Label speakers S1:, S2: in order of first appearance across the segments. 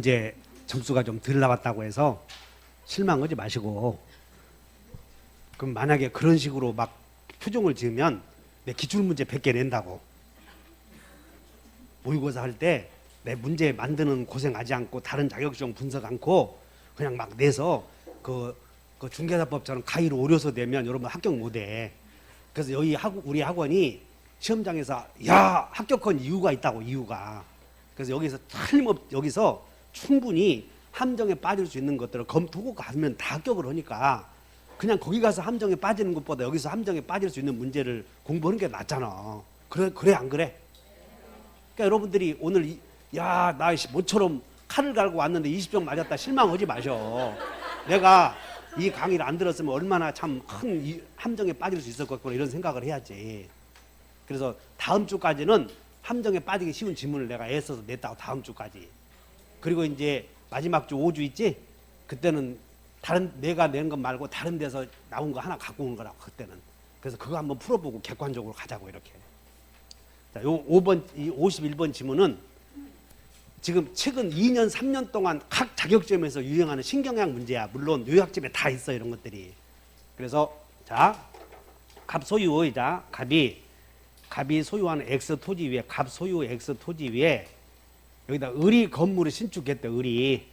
S1: 문제 점수가 좀 덜 나왔다고 해서 실망하지 마시고, 그럼 만약에 그런 식으로 막 표정을 지으면 내 기출문제 100개 낸다고. 모의고사 할 때 내 문제 만드는 고생하지 않고 다른 자격증 분석 않고 그냥 막 내서 그 중개사법처럼 가위로 오려서 내면 여러분 합격 못해. 그래서 우리 학원이 시험장에서 야 합격한 이유가 있다고. 이유가. 그래서 여기서 충분히 함정에 빠질 수 있는 것들을 검토하고 가면 다 합격을 하니까 그냥 거기 가서 함정에 빠지는 것보다 여기서 함정에 빠질 수 있는 문제를 공부하는 게 낫잖아. 그래 안 그래? 그러니까 여러분들이 오늘 야 나 모처럼 칼을 갈고 왔는데 20점 맞았다 실망하지 마셔. 내가 이 강의를 안 들었으면 얼마나 참 큰 함정에 빠질 수 있었겠구나 이런 생각을 해야지. 그래서 다음 주까지는 함정에 빠지기 쉬운 질문을 내가 애써서 냈다고. 다음 주까지. 그리고 이제 마지막 주 5주 있지? 그때는 다른 내가 낸 것 말고 다른 데서 나온 거 하나 갖고 온 거라고 그때는. 그래서 그거 한번 풀어보고 객관적으로 가자고 이렇게. 자, 요 51번 지문은 지금 최근 2년 3년 동안 각 자격점에서 유행하는 신경학 문제야. 물론 요약집에 다 있어 이런 것들이. 그래서 자, 갑 소유의자 갑이 소유하는 X 토지 위에 갑 소유 X 토지 위에 여기다 을이 건물을 신축했대. 을이.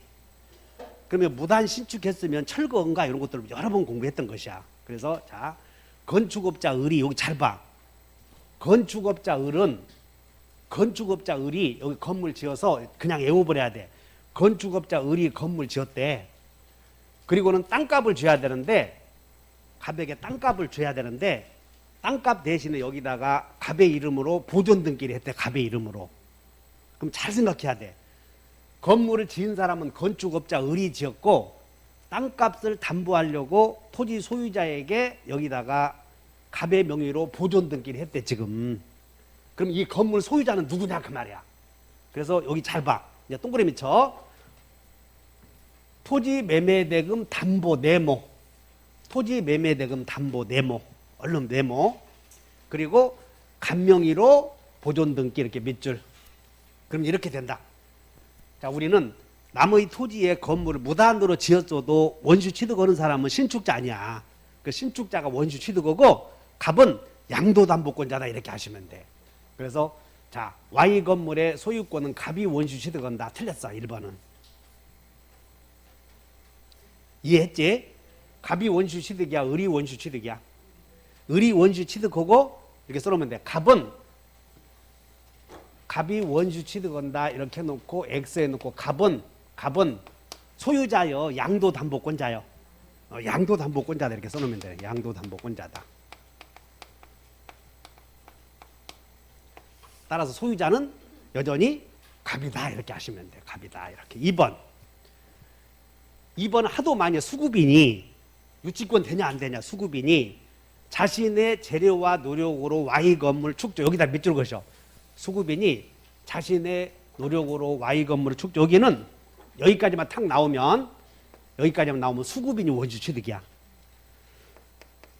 S1: 그러면 무단 신축했으면 철거인가 이런 것들을 여러 번 공부했던 것이야. 그래서 자, 건축업자 을이 여기 잘 봐. 건축업자 을이 여기 건물 지어서 그냥 애워버려야 돼. 건축업자 을이 건물 지었대. 그리고는 땅값을 줘야 되는데 갑에게 땅값을 줘야 되는데 땅값 대신에 여기다가 갑의 이름으로 보존 등기를 했대. 갑의 이름으로. 그럼 잘 생각해야 돼. 건물을 지은 사람은 건축업자 을이 지었고 땅값을 담보하려고 토지 소유자에게 여기다가 갑의 명의로 보존 등기를 했대 지금. 그럼 이 건물 소유자는 누구냐 그 말이야. 그래서 여기 잘 봐. 이제 동그라미 쳐. 토지 매매대금 담보 네모. 토지 매매대금 담보 네모. 얼른 네모. 그리고 갑 명의로 보존 등기 이렇게 몇 줄. 그럼 이렇게 된다. 자, 우리는 남의 토지에 건물을 무단으로 지었어도 원수 취득하는 사람은 신축자 아니야. 그 신축자가 원수 취득하고 갑은 양도담보권자다 이렇게 하시면 돼. 그래서 자, Y 건물의 소유권은 갑이 원수 취득한다. 틀렸어. 1번은. 이해했지? 갑이 원수 취득이야. 을이 원수 취득이야. 을이 원수 취득하고 이렇게 써놓으면 돼. 갑이 원수 취득한다 이렇게 놓고 X에 놓고 갑은 소유자여. 양도담보권자여. 양도담보권자다 이렇게 써놓으면 돼. 양도담보권자다. 따라서 소유자는 여전히 갑이다 이렇게 하시면 돼요. 갑이다 이렇게. 2번 하도 많이 수급인이 유치권 되냐 안 되냐. 수급인이 자신의 재료와 노력으로 Y 건물 축조 여기다 몇 줄 것이요. 수급인이 자신의 노력으로 Y 건물을 축조. 여기는 여기까지만 탁 나오면 수급인이 원수 취득이야.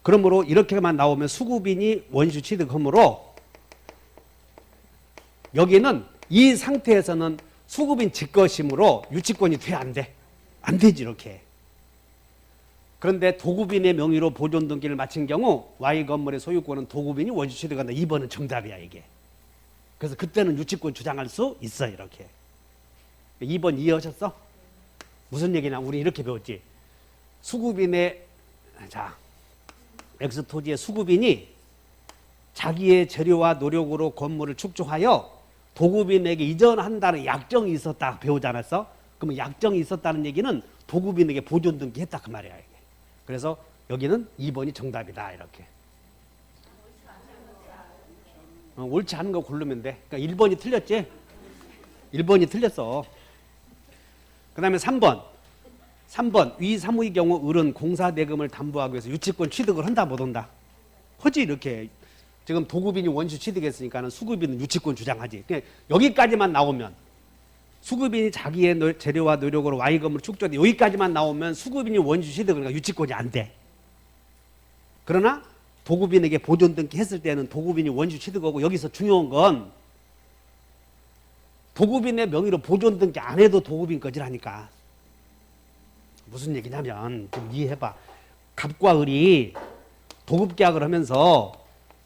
S1: 그러므로 이렇게만 나오면 수급인이 원수 취득하므로 여기는 이 상태에서는 수급인 직거심으로 유치권이 돼 안 돼? 안 되지 이렇게. 그런데 도급인의 명의로 보존 등기를 마친 경우 Y 건물의 소유권은 도급인이 원수 취득한다. 2번은 정답이야 이게. 그래서 그때는 유치권 주장할 수 있어 이렇게. 2번 이해하셨어? 무슨 얘기냐? 우리 이렇게 배웠지. 수급인의 자 X 토지의 수급인이 자기의 재료와 노력으로 건물을 축조하여 도급인에게 이전한다는 약정이 있었다 배우지 않았어? 그러면 약정이 있었다는 얘기는 도급인에게 보존 등기했다 그 말이야 이게. 그래서 여기는 2번이 정답이다 이렇게. 옳지 않은 거 고르면 돼. 그러니까 1번이 틀렸지? 1번이 틀렸어. 그 다음에 3번 위 사무의 경우 을은 공사대금을 담보하기 위해서 유치권 취득을 한다 못 한다? 하지 이렇게. 지금 도급인이 원수 취득했으니까는 수급인은 유치권 주장하지. 그냥 여기까지만 나오면 수급인이 자기의 재료와 노력으로 Y 건물 축조돼 여기까지만 나오면 수급인이 원수 취득이니까 유치권이 안 돼. 그러나 도급인에게 보존 등기 했을 때는 도급인이 원수 취득하고 여기서 중요한 건 도급인의 명의로 보존 등기 안 해도 도급인 거지라니까. 무슨 얘기냐면 좀 이해해봐. 갑과 을이 도급계약을 하면서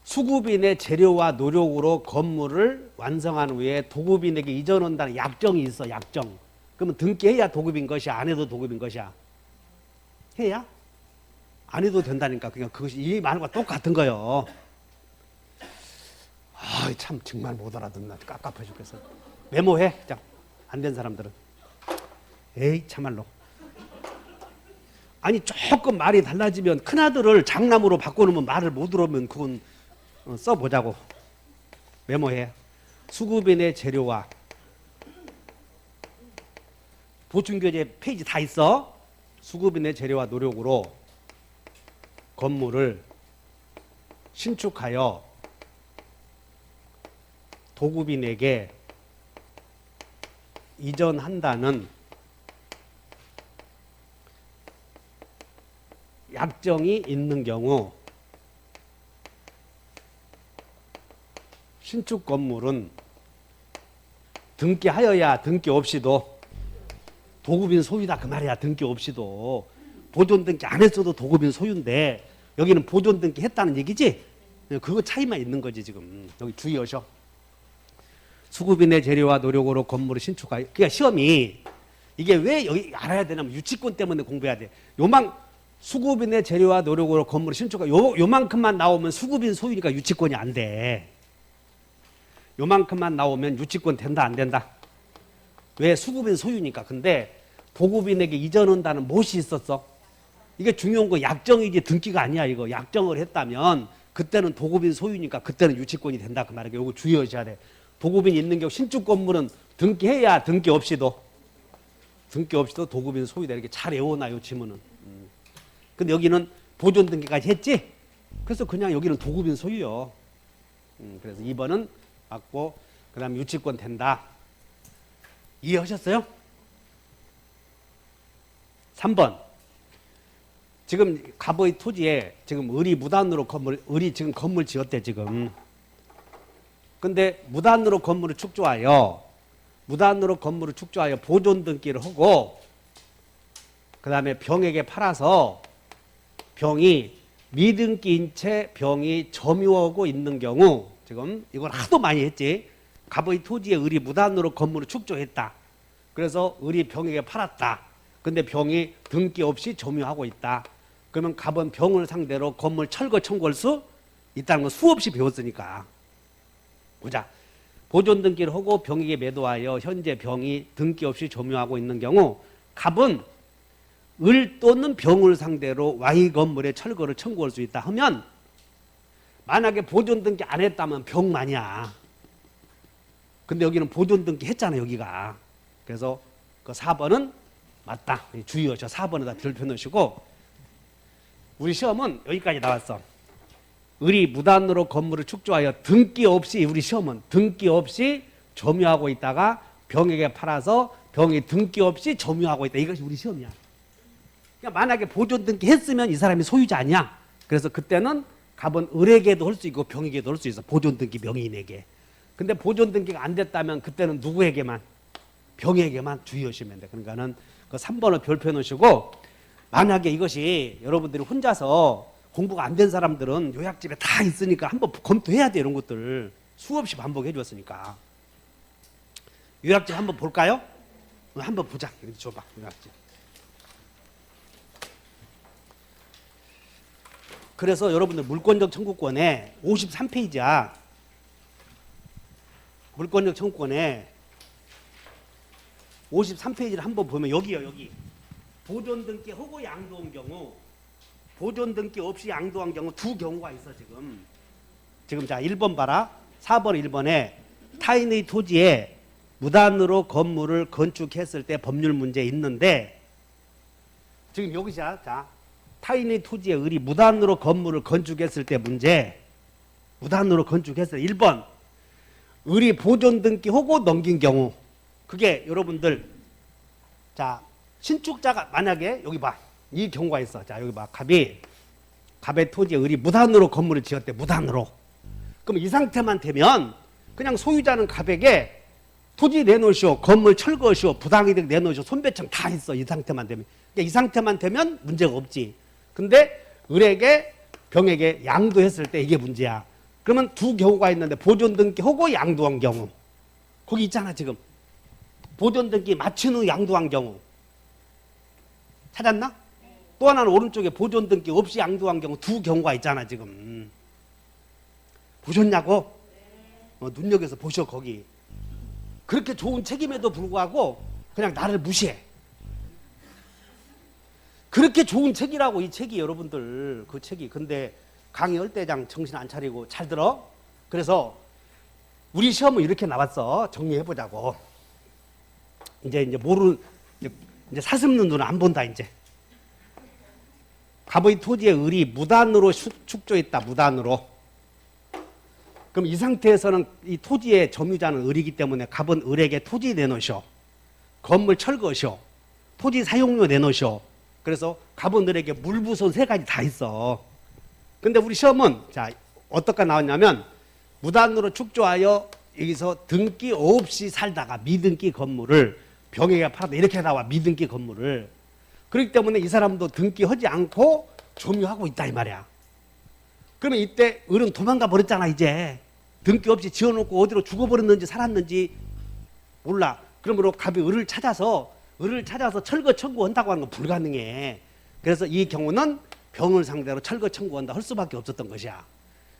S1: 수급인의 재료와 노력으로 건물을 완성한 후에 도급인에게 이전한다는 약정이 있어. 약정. 그러면 등기해야 도급인 것이야? 안 해도 도급인 것이야? 해야? 안 해도 된다니까. 그러니까 그것이 이 말과 똑같은 거요. 아, 참 정말 못 알아듣나. 깝깝해 죽겠어. 메모해. 안 된 사람들은. 에이 참말로. 아니 조금 말이 달라지면 큰아들을 장남으로 바꿔놓으면 말을 못 들으면 그건 써보자고. 메모해. 수급인의 재료와 보충교재 페이지 다 있어. 수급인의 재료와 노력으로 건물을 신축하여 도급인에게 이전한다는 약정이 있는 경우 신축 건물은 등기하여야 등기 없이도 도급인 소유다 그 말이야. 등기 없이도. 보존 등기 안 했어도 도급인 소유인데 여기는 보존 등기 했다는 얘기지. 그거 차이만 있는 거지 지금. 여기 주의하셔. 수급인의 재료와 노력으로 건물을 신축하여. 그러니까 시험이 이게 왜 여기 알아야 되냐면 유치권 때문에 공부해야 돼. 수급인의 재료와 노력으로 건물을 신축하여. 요만큼만 나오면 수급인 소유니까 유치권이 안 돼. 요만큼만 나오면 유치권 된다 안 된다? 왜? 수급인 소유니까. 근데 도급인에게 이전한다는 못이 있었어. 이게 중요한 거 약정이지 등기가 아니야. 이거 약정을 했다면 그때는 도급인 소유니까 그때는 유치권이 된다 그 말이야. 이거 주의하셔야 돼. 도급인이 있는 경우 신축 건물은 등기해야 등기 없이도 도급인 소유다. 이렇게 잘 외워놔요 지문은. 근데 여기는 보존 등기까지 했지. 그래서 그냥 여기는 도급인 소유요. 그래서 2번은 맞고 그다음 유치권 된다. 이해하셨어요? 3번. 지금 갑의 토지에 지금 을이 무단으로 을이 지금 건물 지었대 지금. 근데 무단으로 건물을 축조하여 보존 등기를 하고 그다음에 병에게 팔아서 병이 미등기인 채 병이 점유하고 있는 경우 지금 이걸 하도 많이 했지. 갑의 토지에 을이 무단으로 건물을 축조했다. 그래서 을이 병에게 팔았다. 근데 병이 등기 없이 점유하고 있다. 그러면 갑은 병을 상대로 건물 철거 청구할 수 있다는 건 수없이 배웠으니까. 보자. 보존 등기를 하고 병에게 매도하여 현재 병이 등기 없이 점유하고 있는 경우 갑은 을 또는 병을 상대로 Y 건물의 철거를 청구할 수 있다 하면 만약에 보존 등기 안 했다면 병만이야. 근데 여기는 보존 등기 했잖아 여기가. 그래서 그 4번은 맞다. 주의하셔. 4번에다 별표 넣으시고 우리 시험은 여기까지 나왔어. 을이 무단으로 건물을 축조하여 등기 없이 우리 시험은 등기 없이 점유하고 있다가 병에게 팔아서 병이 등기 없이 점유하고 있다. 이것이 우리 시험이야. 그러니까 만약에 보존 등기 했으면 이 사람이 소유자 아니야. 그래서 그때는 갑은 을에게도 할 수 있고 병에게도 할 수 있어. 보존 등기 명의인에게. 근데 보존 등기가 안 됐다면 그때는 누구에게만? 병에게만 주의하시면 돼. 그러니까는 그 3번을 별표 놓으시고 만약에 이것이 여러분들이 혼자서 공부가 안 된 사람들은 요약집에 다 있으니까 한번 검토해야 돼. 이런 것들 수없이 반복해 주었으니까. 요약집 한번 볼까요? 한번 보자. 이렇게 줘봐. 요약집. 그래서 여러분들 물권적 청구권에 53페이지야. 물권적 청구권에 53페이지를 한번 보면 여기요. 여기. 보존 등기 하고 양도한 경우 보존 등기 없이 양도한 경우 두 경우가 있어 지금 자 1번 봐라. 4번 1번에 타인의 토지에 무단으로 건물을 건축했을 때 법률 문제 있는데 지금 여기자. 자 타인의 토지에 을이 무단으로 건물을 건축했을 때 문제. 무단으로 건축했을 때 1번 을이 보존 등기하고 넘긴 경우. 그게 여러분들 자 신축자가 만약에 여기 봐. 이 경우가 있어. 자 여기 봐. 갑의 토지에 을이 무단으로 건물을 지었대. 무단으로. 그럼 이 상태만 되면 그냥 소유자는 갑에게 토지 내놓으시오, 건물 철거시오, 부당이득 내놓으시오, 손배청 다 있어. 이 상태만 되면. 그러니까 이 상태만 되면 문제가 없지. 근데 을에게 병에게 양도했을 때 이게 문제야. 그러면 두 경우가 있는데 보존 등기하고 양도한 경우. 거기 있잖아 지금. 보존 등기 마친 후 양도한 경우. 찾았나? 또 하나는 오른쪽에 보존 등기 없이 양도한 경우. 두 경우가 있잖아 지금. 보셨냐고? 눈여겨서 보셔 거기. 그렇게 좋은 책임에도 불구하고 그냥 나를 무시해. 그렇게 좋은 책이라고 이 책이 여러분들 그 책이. 근데 강의 열대장 정신 안 차리고 잘 들어. 그래서 우리 시험은 이렇게 나왔어. 정리해 보자고. 이제 모르는 이제 사슴는 눈은 안 본다 이제. 갑의 토지의 을이 무단으로 축조했다. 무단으로. 그럼 이 상태에서는 이 토지의 점유자는 을이기 때문에 갑은 을에게 토지 내놓으셔. 건물 철거시오. 토지 사용료 내놓으셔. 그래서 갑은 을에게 물부손 세 가지 다 있어. 근데 우리 시험은 자 어떻게 나왔냐면 무단으로 축조하여 여기서 등기 없이 살다가 미등기 건물을 병에게 팔았다. 이렇게 나와. 미등기 건물을. 그렇기 때문에 이 사람도 등기하지 않고 점유하고 있다 이 말이야. 그러면 이때 을은 도망가 버렸잖아 이제. 등기 없이 지어놓고 어디로 죽어버렸는지 살았는지 몰라. 그러므로 갑이 을을 찾아서 철거 청구한다고 하는 건 불가능해. 그래서 이 경우는 병을 상대로 철거 청구한다 할 수밖에 없었던 것이야.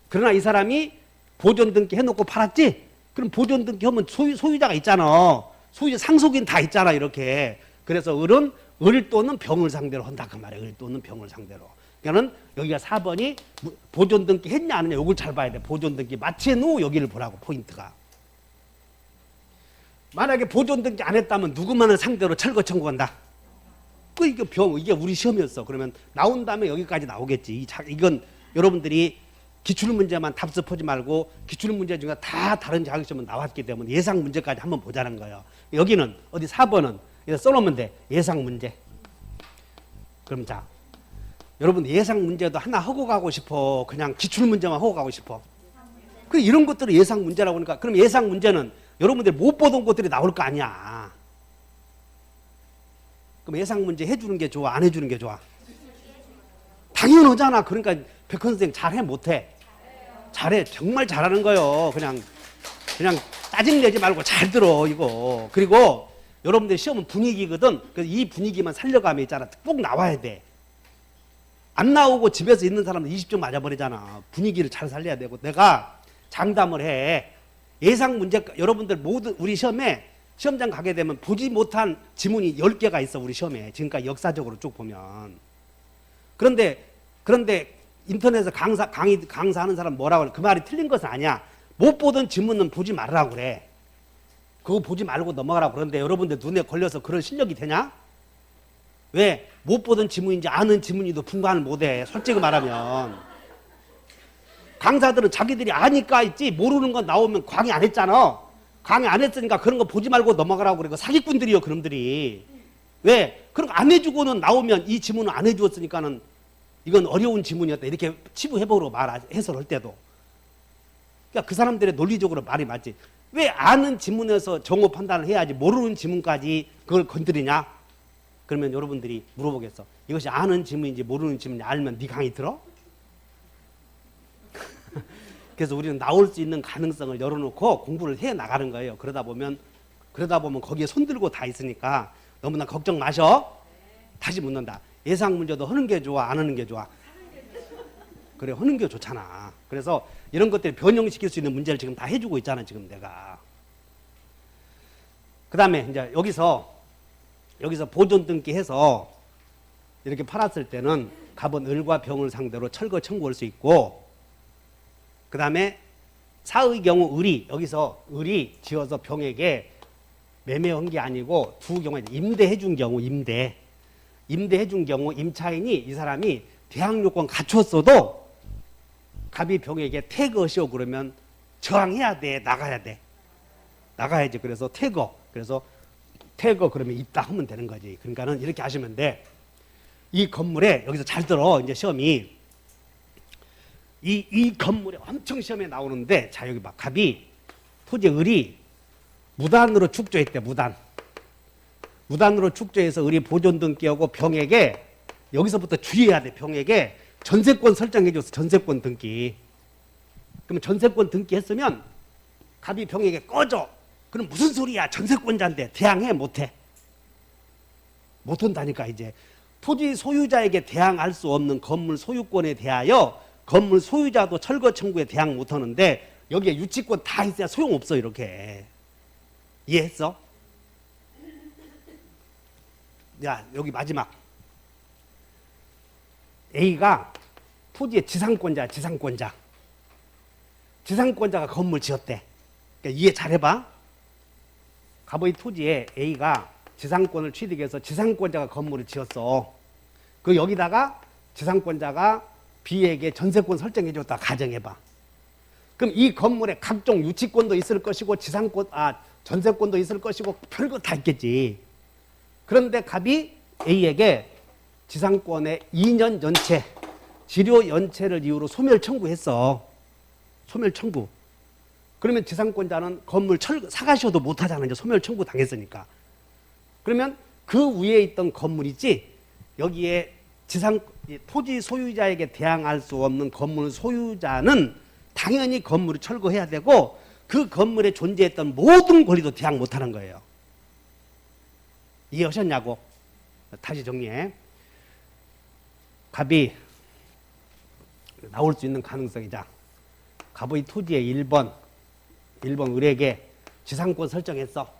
S1: 그러나 이 사람이 보존 등기 해놓고 팔았지? 그럼 보존 등기 하면 소유자가 있잖아. 소유자 상속인 다 있잖아 이렇게. 그래서 을은 을 또는 병을 상대로 한다 그 말이야. 을 또는 병을 상대로. 그러니까는 여기가 4번이 보존 등기 했냐 안 했냐 이걸 잘 봐야 돼. 보존 등기 마친 후 여기를 보라고 포인트가. 만약에 보존 등기 안 했다면 누구만을 상대로 철거 청구한다. 이게 우리 시험이었어. 그러면 나온 다음에 여기까지 나오겠지. 이건 여러분들이 기출문제만 답습하지 말고 기출문제 중에 다 다른 자격시험은 나왔기 때문에 예상 문제까지 한번 보자는 거예요. 여기는 어디 4번은 써놓으면 돼. 예상 문제. 그럼 자, 여러분 예상 문제도 하나 하고 가고 싶어? 그냥 기출 문제만 하고 가고 싶어? 이런 것들을 예상 문제라고 하니까 그럼 예상 문제는 여러분들이 못 보던 것들이 나올 거 아니야. 그럼 예상 문제 해주는 게 좋아? 안 해주는 게 좋아? 당연하잖아. 그러니까 백헌 선생님 잘해 못해? 잘해. 정말 잘하는 거예요. 그냥 짜증내지 말고 잘 들어 이거. 그리고 여러분들 시험은 분위기거든. 그래서 이 분위기만 살려가면 있잖아. 꼭 나와야 돼. 안 나오고 집에서 있는 사람은 20점 맞아버리잖아. 분위기를 잘 살려야 되고. 내가 장담을 해. 예상 문제 여러분들 모두 우리 시험에 시험장 가게 되면 보지 못한 지문이 10개가 있어. 우리 시험에. 지금까지 역사적으로 쭉 보면. 그런데 인터넷에서 강사하는 사람 뭐라고 그래? 그 말이 틀린 것은 아니야. 못 보던 지문은 보지 말라고 그래. 그거 보지 말고 넘어가라고. 그런데 여러분들 눈에 걸려서 그런 실력이 되냐? 왜? 못 보던 지문인지 아는 지문이도 분간을 못해. 솔직히 말하면. 강사들은 자기들이 아니까 있지 모르는 건 나오면 강의 안 했잖아. 강의 안 했으니까 그런 거 보지 말고 넘어가라고 그래. 사기꾼들이요 그놈들이. 왜? 그런 거 안 해주고는 나오면 이 지문을 안 해주었으니까는 이건 어려운 지문이었다. 이렇게 치부해보고 해설할 때도. 그러니까 그 사람들의 논리적으로 말이 맞지. 왜 아는 지문에서 정오 판단을 해야지 모르는 지문까지 그걸 건드리냐? 그러면 여러분들이 물어보겠어. 이것이 아는 지문인지 모르는 지문인지 알면 네 강의 들어? 그래서 우리는 나올 수 있는 가능성을 열어놓고 공부를 해 나가는 거예요. 그러다 보면 거기에 손들고 다 있으니까 너무나 걱정 마셔. 다시 묻는다. 예상 문제도 하는 게 좋아? 안 하는 게 좋아? 그래, 하는 게 좋잖아. 그래서 이런 것들을 변형시킬 수 있는 문제를 지금 다 해주고 있잖아, 지금 내가. 그 다음에 이제 여기서 보존 등기 해서 이렇게 팔았을 때는 갑은 을과 병을 상대로 철거 청구할 수 있고, 그 다음에 사의 경우 여기서 을이 지어서 병에게 매매한 게 아니고 두 경우에 임대해 준 경우, 임대해 준 경우 임차인이 이 사람이 대항 요건 갖췄어도 갑이 병에게 퇴거시오 그러면 저항해야 돼, 나가야 돼. 나가야지. 그래서 퇴거 그러면 있다 하면 되는 거지. 그러니까는 이렇게 하시면 돼. 이 건물에 여기서 잘 들어. 이제 시험이 이 건물에 엄청 시험에 나오는데 자 여기 봐. 갑이 토지 을이 무단으로 축조했대. 무단으로 축조해서 을이 보존 등기하고 병에게 여기서부터 주의해야 돼. 병에게 전세권 설정해줘서 전세권 등기. 그러면 전세권 등기했으면 갑이 병에게 꺼져. 그럼 무슨 소리야? 전세권자인데 대항해? 못해. 못한다니까. 이제 토지 소유자에게 대항할 수 없는 건물 소유권에 대하여 건물 소유자도 철거 청구에 대항 못하는데 여기에 유치권 다 있어야 소용없어. 이렇게 이해했어? 야, 여기 마지막. A가 토지의 지상권자야. 지상권자가 건물 지었대. 그러니까 이해 잘해봐. 갑의 토지에 A가 지상권을 취득해서 지상권자가 건물을 지었어. 그 여기다가 지상권자가 B에게 전세권 설정해줬다 가정해봐. 그럼 이 건물에 각종 유치권도 있을 것이고 전세권도 있을 것이고 별거 다 있겠지. 그런데 갑이 A에게 지상권의 2년 연체, 지료 연체를 이유로 소멸 청구했어. 소멸 청구. 그러면 지상권자는 건물 사가셔도 못하잖아. 이제 소멸 청구 당했으니까. 그러면 그 위에 있던 건물 있지? 여기에 토지 소유자에게 대항할 수 없는 건물 소유자는 당연히 건물을 철거해야 되고 그 건물에 존재했던 모든 권리도 대항 못하는 거예요. 이해하셨냐고? 다시 정리해. 갑이 나올 수 있는 가능성이자 갑의 토지에 1번 을에게 지상권 설정했어.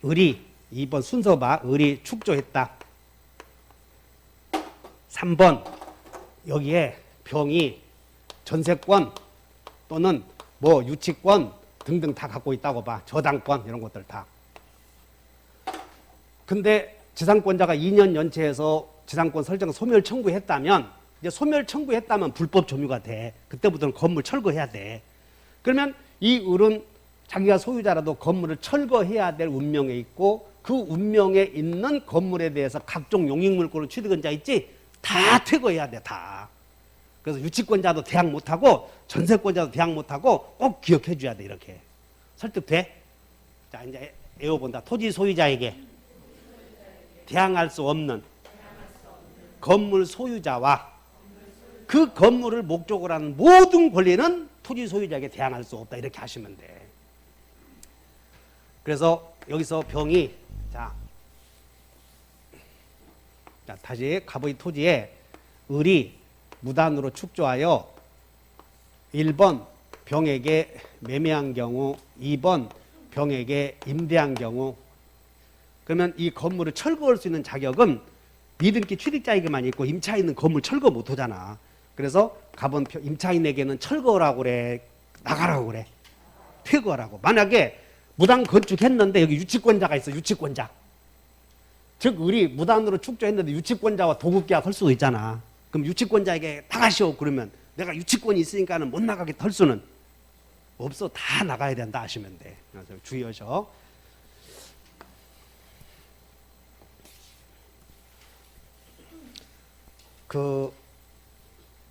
S1: 을이 2번 순서 봐. 을이 축조했다. 3번 여기에 병이 전세권 또는 뭐 유치권 등등 다 갖고 있다고 봐. 저당권 이런 것들 다. 근데 지상권자가 2년 연체해서 지상권 설정 소멸 청구했다면 이제 소멸 청구했다면 불법 점유가 돼. 그때부터는 건물 철거해야 돼. 그러면 이 을은 자기가 소유자라도 건물을 철거해야 될 운명에 있고 그 운명에 있는 건물에 대해서 각종 용익물권을 취득한 자 있지? 다 퇴거해야 돼. 다. 그래서 유치권자도 대항 못하고 전세권자도 대항 못하고 꼭 기억해 줘야 돼. 이렇게. 설득돼? 자, 이제 외워본다. 토지 소유자에게 대항할 수 없는 건물 소유자와 그 건물을 목적으로 하는 모든 권리는 토지 소유자에게 대항할 수 없다. 이렇게 하시면 돼. 그래서 여기서 병이 자 다시 갑의 토지에 을이 무단으로 축조하여 1번 병에게 매매한 경우 2번 병에게 임대한 경우 그러면 이 건물을 철거할 수 있는 자격은 미등기 취득자에게만 있고 임차인은 건물 철거 못 하잖아. 그래서 갑은 임차인에게는 철거라고 그래. 나가라고 그래. 퇴거하라고. 만약에 무단 건축했는데 여기 유치권자가 있어. 유치권자. 즉 을이 무단으로 축조했는데 유치권자와 도급계약 할 수도 있잖아. 그럼 유치권자에게 나가시오 그러면 내가 유치권이 있으니까는 못 나가게 할 수는 없어. 다 나가야 된다 하시면 돼. 그래서 주의하셔. 그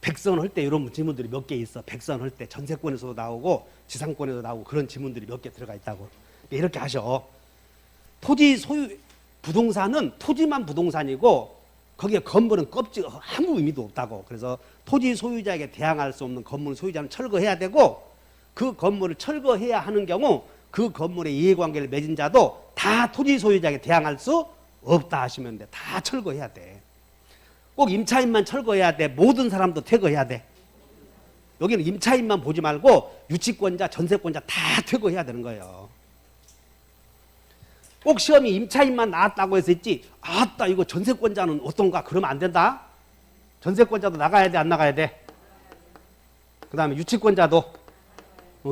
S1: 백선 할 때 이런 지문들이 몇 개 있어. 백선 할 때 전세권에서도 나오고 지상권에서 나오고 그런 지문들이 몇 개 들어가 있다고. 이렇게 하셔. 토지 소유 부동산은 토지만 부동산이고 거기에 건물은 껍질 아무 의미도 없다고. 그래서 토지 소유자에게 대항할 수 없는 건물 소유자는 철거해야 되고 그 건물을 철거해야 하는 경우 그 건물의 이해관계를 맺은 자도 다 토지 소유자에게 대항할 수 없다 하시면 돼. 다 철거해야 돼. 꼭 임차인만 철거해야 돼. 모든 사람도 퇴거해야 돼. 여기는 임차인만 보지 말고 유치권자, 전세권자 다 퇴거해야 되는 거예요. 꼭 시험이 임차인만 나왔다고 해서 있지. 아따 이거 전세권자는 어떤가? 그러면 안 된다. 전세권자도 나가야 돼, 안 나가야 돼? 그 다음에 유치권자도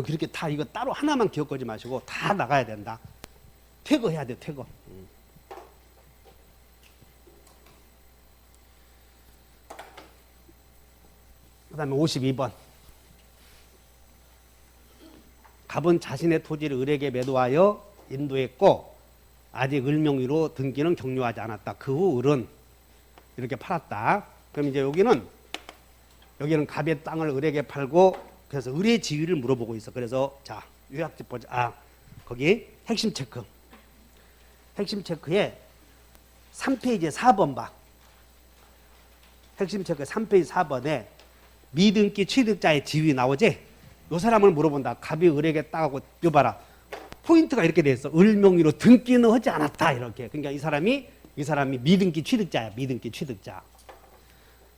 S1: 그렇게 다 이거 따로 하나만 기억하지 마시고 다 나가야 된다. 퇴거해야 돼, 퇴거. 그 다음에 52번. 갑은 자신의 토지를 을에게 매도하여 인도했고 아직 을명의로 등기는 격려하지 않았다. 그 후 을은 이렇게 팔았다. 그럼 이제 여기는 갑의 땅을 을에게 팔고 그래서 을의 지위를 물어보고 있어. 그래서 자 요약집 보자. 거기 핵심 체크. 핵심 체크에 3페이지에 4번 봐. 핵심 체크 3페이지 4번에 미등기 취득자의 지위 나오지? 요 사람을 물어본다. 갑이 을에게 따가고 요 봐라. 포인트가 이렇게 돼 있어. 을 명의로 등기는 하지 않았다 이렇게. 그러니까 이 사람이 미등기 취득자야. 미등기 취득자.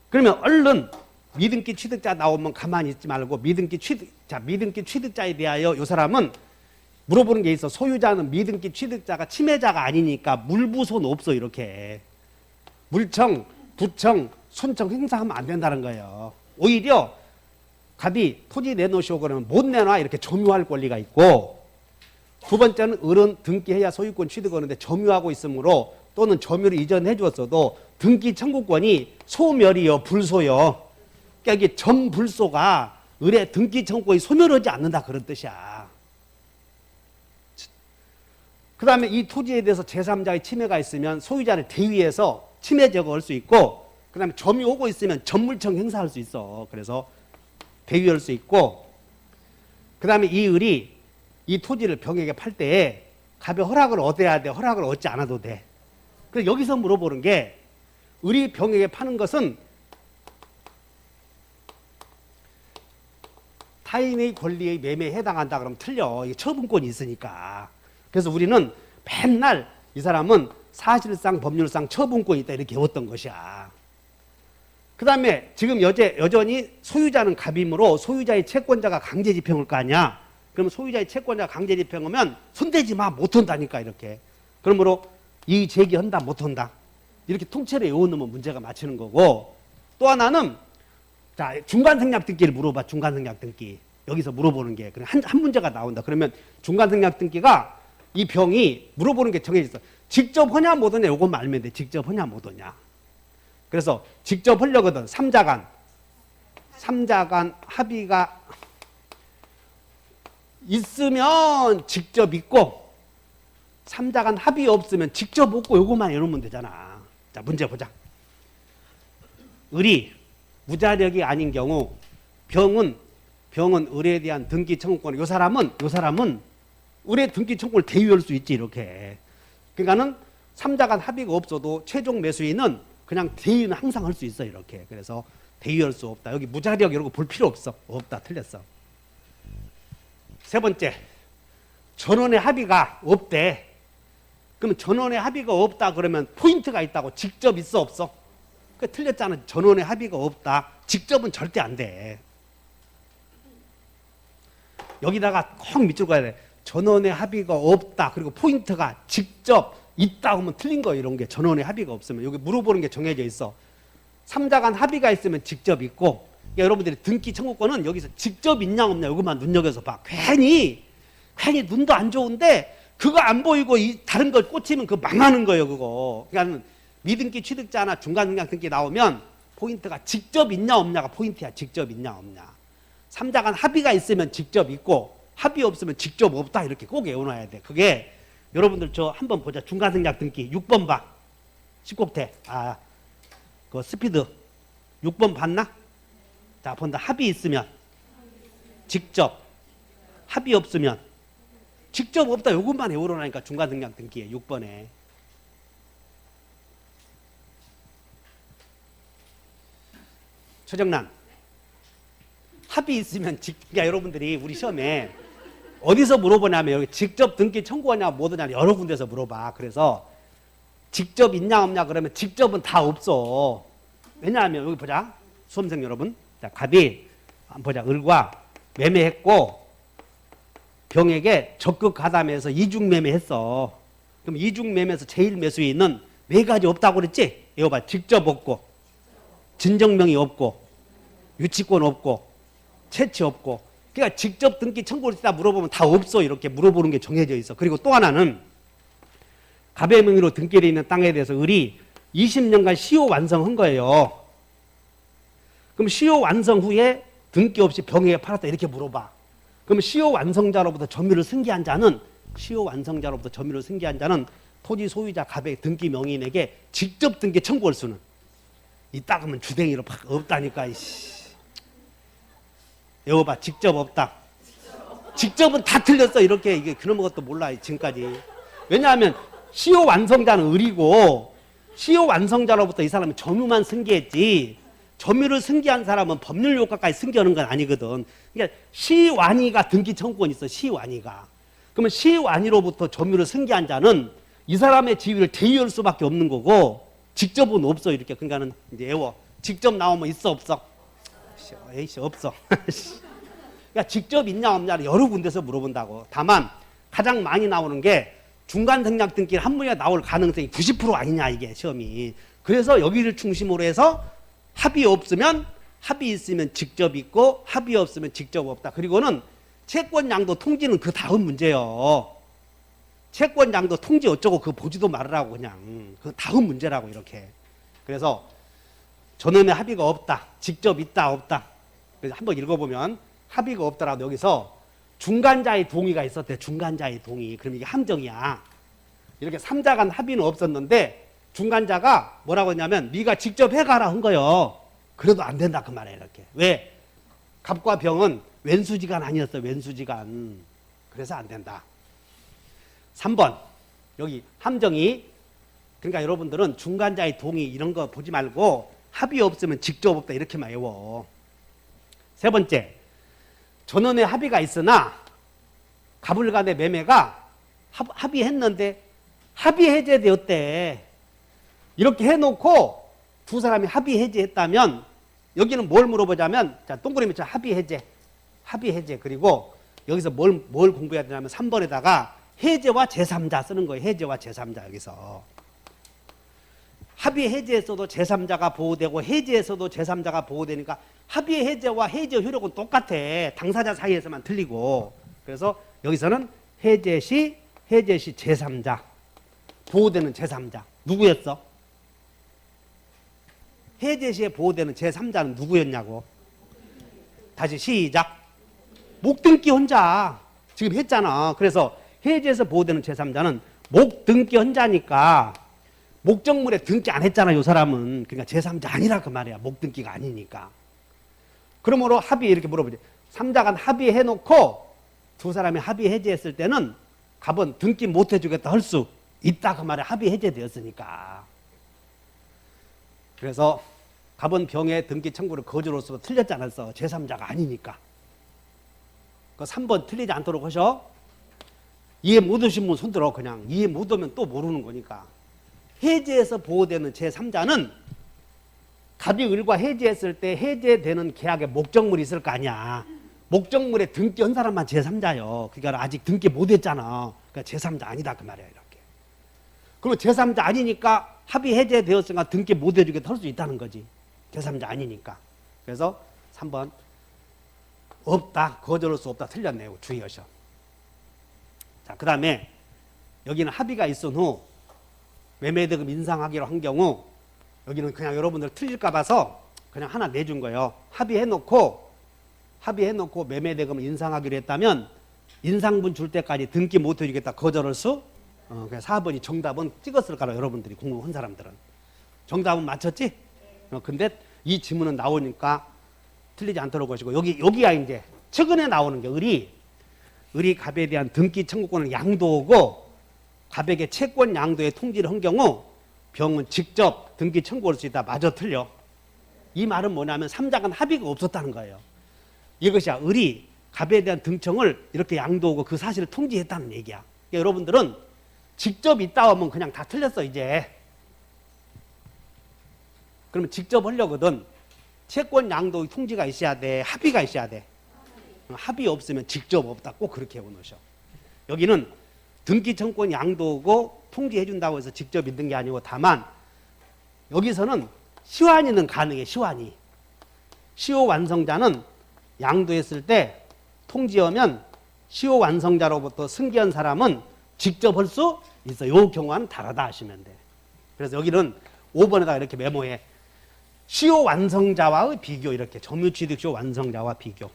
S1: 그러면 얼른 미등기 취득자 나오면 가만히 있지 말고 미등기 취득자에 대하여 요 사람은 물어보는 게 있어. 소유자는 미등기 취득자가 침해자가 아니니까 물부손 없어 이렇게. 물청, 부청, 손청 행사하면 안 된다는 거예요. 오히려 갑이 토지 내놓으시오 그러면 못 내놔 이렇게 점유할 권리가 있고, 두 번째는 을은 등기해야 소유권 취득하는데 점유하고 있으므로 또는 점유를 이전해 주었어도 등기 청구권이 소멸이요 불소요. 그러니까 이게 정불소가 을의 등기 청구권이 소멸하지 않는다 그런 뜻이야. 그 다음에 이 토지에 대해서 제3자의 침해가 있으면 소유자를 대위해서 침해 제거할 수 있고, 그 다음에 점이 오고 있으면 전물청 행사할 수 있어. 그래서 대위할 수 있고, 그 다음에 이 을이 이 토지를 병에게 팔 때에 갑의 허락을 얻어야 돼? 허락을 얻지 않아도 돼? 그래서 여기서 물어보는 게, 을이 병에게 파는 것은 타인의 권리의 매매에 해당한다 그러면 틀려. 이게 처분권이 있으니까. 그래서 우리는 맨날 이 사람은 사실상 법률상 처분권이 있다 이렇게 배웠던 것이야. 그 다음에 지금 여전히 소유자는 갑이므로 소유자의 채권자가 강제 집행할 거 아니야. 그러면 소유자의 채권자가 강제 집행하면 손대지 마, 못한다니까 이렇게. 그러므로 이의 제기한다, 못한다. 이렇게 통째로 외워놓으면 문제가 맞히는 거고, 또 하나는 자 중간생략 등기를 물어봐. 중간생략 등기. 여기서 물어보는 게 한 문제가 나온다. 그러면 중간생략 등기가 이 병이 물어보는 게 정해져 있어. 직접 하냐 못 하냐 요것만 알면 돼. 직접 하냐 못 하냐. 그래서 직접 하려거든. 삼자간 합의가 있으면 직접 있고, 삼자간 합의 없으면 직접 없고 요것만 이러면 되잖아. 자 문제 보자. 을이 무자력이 아닌 경우 병은 을에 대한 등기 청구권, 요 사람은 을의 등기 청구를 대위할 수 있지 이렇게. 그러니까는 삼자간 합의가 없어도 최종 매수인은 그냥 대위는 항상 할 수 있어 이렇게. 그래서 대위할 수 없다. 여기 무자력 이런 거 볼 필요 없어. 없다. 틀렸어. 세 번째, 전원의 합의가 없대. 그러면 전원의 합의가 없다 그러면 포인트가 있다고. 직접 있어 없어? 그 틀렸잖아. 전원의 합의가 없다. 직접은 절대 안 돼. 여기다가 꼭 밑줄 가야 돼. 전원의 합의가 없다. 그리고 포인트가 직접 있다 하면 틀린 거예요. 이런 게 전원의 합의가 없으면. 여기 물어보는 게 정해져 있어. 삼자간 합의가 있으면 직접 있고, 그러니까 여러분들이 등기 청구권은 여기서 직접 있냐 없냐 이것만 눈여겨서 봐. 괜히 눈도 안 좋은데 그거 안 보이고 다른 걸 꽂히면 그거 망하는 거예요. 그거. 그러니까 미등기 취득자나 중간생략 등기 나오면 포인트가 직접 있냐 없냐가 포인트야. 직접 있냐 없냐. 삼자간 합의가 있으면 직접 있고 합의 없으면 직접 없다 이렇게 꼭 외워놔야 돼. 그게 여러분들 저 한번 보자. 중간생략 등기 6번 봐. 10곡태. 그 스피드 6번 봤나? 자 본다. 합의 있으면 직접, 합의 없으면 직접 없다. 요것만 외우라니까. 중간생략 등기에 6번에. 최정란, 합의 있으면 그러니까 여러분들이 우리 시험에 어디서 물어보냐면 여기 직접 등기 청구하냐 뭐하냐 여러 군데서 물어봐. 그래서 직접 있냐 없냐 그러면 직접은 다 없어. 왜냐하면 여기 보자. 수험생 여러분, 자 갑이 보자. 을과 매매했고 병에게 적극 가담해서 이중 매매했어. 그럼 이중 매매에서 제일 매수인은 네 가지 없다고 그랬지? 이거 봐. 직접 없고, 진정명이 없고, 유치권 없고, 채취 없고. 그러니까 직접 등기 청구를 했다 물어보면 다 없어. 이렇게 물어보는 게 정해져 있어. 그리고 또 하나는 갑의 명의로 등기되어 있는 땅에 대해서 을이 20년간 시효 완성한 거예요. 그럼 시효 완성 후에 등기 없이 병에게 팔았다 이렇게 물어봐. 그럼 시효 완성자로부터 점유를 승계한 자는 토지 소유자 갑의 등기 명의인에게 직접 등기 청구할 수는 있다. 그러면 주댕이로 팍 없다니까. 외워봐. 직접 없다. 직접은 다 틀렸어. 이렇게 이게 그런 것도 몰라 지금까지. 왜냐하면 시효 완성자는 을이고 시효 완성자로부터 이 사람은 점유만 승계했지 점유를 승계한 사람은 법률 효과까지 승계하는 건 아니거든. 그러니까 시완이가 등기 청구권이 있어. 시완이가. 그러면 시완이로부터 점유를 승계한 자는 이 사람의 지위를 대위할 수밖에 없는 거고 직접은 없어. 이렇게. 그러니까는 이제 애워. 직접 나오면 있어 없어? 에이씨 없어. 그러니까 직접 있냐 없냐를 여러 군데서 물어본다고. 다만 가장 많이 나오는 게 중간 생략 등기를 한 번에 나올 가능성이 90% 아니냐 이게 시험이. 그래서 여기를 중심으로 해서 합의 없으면 합의 있으면 직접 있고 합의 없으면 직접 없다. 그리고는 채권 양도 통지는 그 다음 문제요. 채권 양도 통지 어쩌고 그거 보지도 말으라고 그냥. 그 다음 문제라고 이렇게. 그래서 전원의 합의가 없다. 직접 있다 없다. 그래서 한번 읽어보면 합의가 없더라도 여기서 중간자의 동의가 있었대. 중간자의 동의. 그럼 이게 함정이야. 이렇게 3자 간 합의는 없었는데 중간자가 뭐라고 했냐면 네가 직접 해가라 한 거요. 그래도 안 된다 그 말이에요. 이렇게. 왜? 갑과 병은 왼수지간 아니었어. 왼수지간. 그래서 안 된다. 3번 여기 함정이 그러니까 여러분들은 중간자의 동의 이런 거 보지 말고 합의 없으면 직접 없다 이렇게만 외워. 세 번째 전원의 합의가 있으나 갑을 간의 매매가 합의했는데 합의 해제되었대. 이렇게 해놓고 두 사람이 합의 해제했다면 여기는 뭘 물어보자면 자 동그라미처럼 합의 해제 합의 해제. 그리고 여기서 뭘 공부해야 되냐면 3번에다가 해제와 제3자 쓰는 거예요. 해제와 제3자. 여기서 합의 해제에서도 제3자가 보호되고 해제에서도 제3자가 보호되니까 합의 해제와 해제 효력은 똑같아. 당사자 사이에서만 틀리고. 그래서 여기서는 해제 시 제3자 보호되는 제3자 누구였어? 해제 시에 보호되는 제3자는 누구였냐고. 다시 시작. 목등기 혼자 지금 했잖아. 그래서 해제에서 보호되는 제3자는 목등기 혼자니까 목적물에 등기 안 했잖아. 이 사람은. 그러니까 제3자 아니라 그 말이야. 목등기가 아니니까. 그러므로 합의 이렇게 물어보지. 3자 간 합의해놓고 두 사람이 합의 해제했을 때는 갑은 등기 못 해주겠다 할 수 있다 그 말이야. 합의 해제되었으니까. 그래서 갑은 병의 등기 청구를 거절로서 틀렸지 않았어. 제3자가 아니니까. 그 3번 틀리지 않도록 하셔. 이해 못 오신 분 손들어. 그냥 이해 못 오면 또 모르는 거니까. 해제에서 보호되는 제3자는 갑이 을과 해제했을 때 해제되는 계약의 목적물이 있을 거 아니야. 목적물에 등기한 사람만 제3자요. 그러니까 아직 등기 못 했잖아. 그러니까 제3자 아니다 그 말이야. 이렇게. 그리고 제3자 아니니까 합의 해제되었으니까 등기 못 해주겠다 할 수 있다는 거지. 제3자 아니니까. 그래서 3번 없다. 거절할 수 없다. 틀렸네요. 주의하셔. 자, 그 다음에 여기는 합의가 있은 후 매매대금 인상하기로 한 경우 여기는 그냥 여러분들 틀릴까 봐서 그냥 하나 내준 거예요. 합의해놓고 매매대금을 인상하기로 했다면 인상분 줄 때까지 등기 못 해주겠다. 거절할 수? 그냥 4번이 정답은 찍었을 거라 여러분들이 공부한 사람들은. 정답은 맞췄지? 근데 이 지문은 나오니까 틀리지 않도록 하시고 여기야 이제 최근에 나오는 게 을이 갑에 대한 등기 청구권을 양도하고 갑에게 채권 양도에 통지를 한 경우 병은 직접 등기 청구할 수 있다. 마저 틀려. 이 말은 뭐냐면 3자 간 합의가 없었다는 거예요. 이것이야. 을이 갑에 대한 등청을 이렇게 양도하고 그 사실을 통지했다는 얘기야. 그러니까 여러분들은 직접 있다 하면 그냥 다 틀렸어 이제. 그러면 직접 하려거든. 채권 양도 통지가 있어야 돼. 합의가 있어야 돼. 합의 없으면 직접 없다. 꼭 그렇게 해놓으셔. 여기는 등기 청구권 양도고 통지해 준다고 해서 직접 있는 게 아니고 다만 여기서는 시환이는 가능해. 시환이. 시효 완성자는 양도했을 때 통지하면 시효 완성자로부터 승계한 사람은 직접 할 수 있어. 요 경우와는 다르다 하시면 돼. 그래서 여기는 5번에다가 이렇게 메모해. 시효 완성자와의 비교. 이렇게 점유취득 시효 완성자와 비교.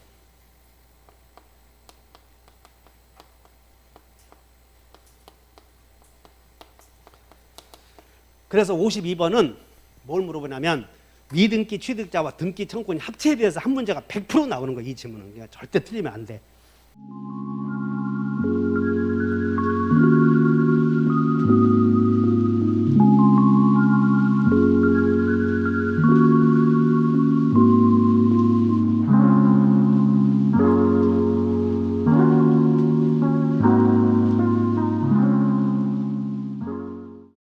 S1: 그래서 52번은 뭘 물어보냐면 미등기 취득자와 등기 청구권이 합체에 대해서 한 문제가 100% 나오는 거야. 이 질문은. 그러니까 절대 틀리면 안 돼.